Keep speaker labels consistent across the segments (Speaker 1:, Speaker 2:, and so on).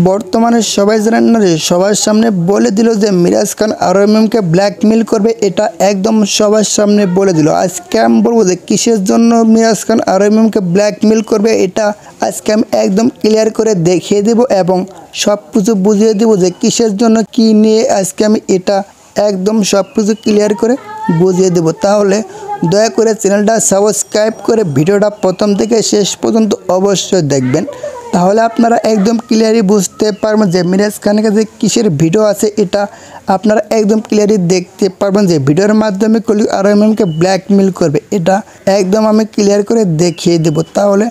Speaker 1: বর্তমানে সবাই জানেন না যে সবার সামনে বলে দিল যে মিরাজ খান আরএমএমকে ব্ল্যাকমেল করবে, এটা একদম সবার সামনে বলে দিল। আজকে আমি বলবো যে কিসের জন্য মিরাজ খান আরএমএমকে ব্ল্যাকমেল করবে, এটা আজকে আমি একদম ক্লিয়ার করে দেখিয়ে দেব এবং সব কিছু বুঝিয়ে দেবো যে কিসের জন্য কি নিয়ে আজকে আমি এটা একদম সব কিছু ক্লিয়ার করে বুঝিয়ে দেব। তাহলে দয়া করে চ্যানেলটা সাবস্ক্রাইব করে ভিডিওটা প্রথম থেকে শেষ পর্যন্ত অবশ্যই দেখবেন, তাহলে আপনারা একদম ক্লিয়ারলি বুঝতে পারবেন যে মিরাজ খানের কাছে কিসের ভিডিও আছে। এটা আপনারা একদম ক্লিয়ারলি দেখতে পারবেন যে ভিডিওর মাধ্যমে কলি আরএমএমকে ব্ল্যাকমেল করবে, এটা একদম আমি ক্লিয়ার করে দেখিয়ে দেব। তাহলে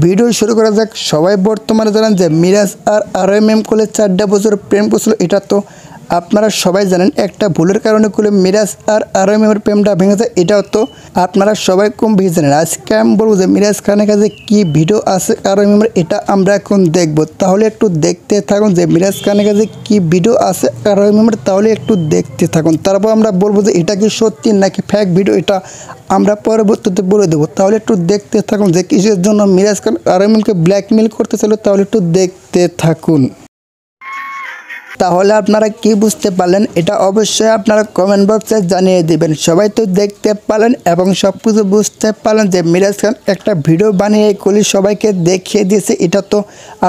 Speaker 1: ভিডিও শুরু করা যাক। সবাই বর্তমানে জানেন যে মিরাজ আর আরএমএম কোলে 4টা বছর প্রেম করছিল, এটা তো আপনারা সবাই জানেন। একটা ভুলের কারণে কোলে মিরাজ আর আরএমএমের প্রেমটা ভেঙে যায়, এটাও তো আপনারা সবাই কম বেশি জানেন। আজকে আমি বলবো যে মিরাজ খানের কাছে কী ভিডিও আছে আরএমএমের, এটা আমরা এখন দেখব। তাহলে একটু দেখতে থাকুন যে মিরাজ খানের কাছে কী ভিডিও আছে আরএমএমের, তাহলে একটু দেখতে থাকুন। তারপর আমরা বলবো যে এটা কি সত্যি নাকি ফেক ভিডিও, এটা আমরা পরবর্তীতে বলে দেবো। তাহলে একটু দেখতে থাকুন যে কিসের জন্য মিরাজ খান আরএমএমকে ব্ল্যাকমেল করতে ছিল, তাহলে একটু দেখতে থাকুন। তাহলে আপনারা কি বুঝতে পারলেন এটা অবশ্যই আপনারা কমেন্ট বক্সে জানিয়ে দিবেন। সবাই তো দেখতে পারলেন এবং সব কিছু বুঝতে পারলেন যে মিরাজ খান একটা ভিডিও বানিয়ে কলি সবাইকে দেখিয়ে দিয়েছে, এটা তো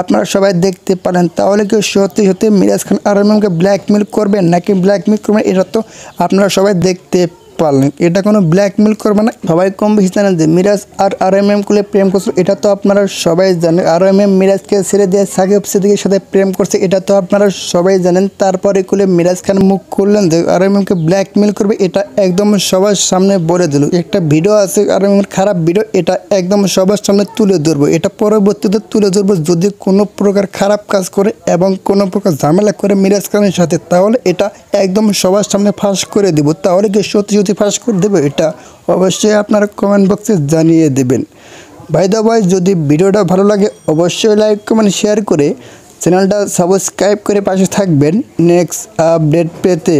Speaker 1: আপনারা সবাই দেখতে পারেন। তাহলে কি সত্যি সত্যি মিরাজ খান আরএমএমকে ব্ল্যাকমেল করবেন নাকি ব্ল্যাকমেল করবেন, এটা তো আপনারা সবাই দেখতে পারলেন। এটা কোনো ব্ল্যাকমেল করবে না। সবাই কম বেশি জানেন যে মিরাজ আর আরএমএম কুলে প্রেম করছিল, এটা তো আপনারা সবাই জানেন। আরএমএম মিরাজকে ছেড়ে দিয়ে সাকিব সিদ্দিকীর সাথে প্রেম করছে, এটা তো আপনারা সবাই জানেন। তারপরে কুলে মিরাজ খান মুখ খুললেন যে আরএমএমকে ব্ল্যাকমেল করবে, এটা একদম সবার সামনে বলে দিল। একটা ভিডিও আছে আরএমএমের খারাপ ভিডিও, এটা একদম সবার সামনে তুলে ধরবো। এটা পরবর্তীতে তুলে ধরবো যদি কোনো প্রকার খারাপ কাজ করে এবং কোনো প্রকার ঝামেলা করে মিরাজ খানের সাথে, তাহলে এটা একদম সবার সামনে ফাঁস করে দেব। তাহলে কি সত্যি ফাঁস করে দেবে, এটা অবশ্যই আপনারা কমেন্ট বক্সে জানিয়ে দেবেন। বাই দ্য ওয়ে, যদি ভিডিওটা ভালো লাগে অবশ্যই লাইক কমেন্ট শেয়ার করে চ্যানেলটা সাবস্ক্রাইব করে পাশে থাকবেন নেক্সট আপডেট পেতে।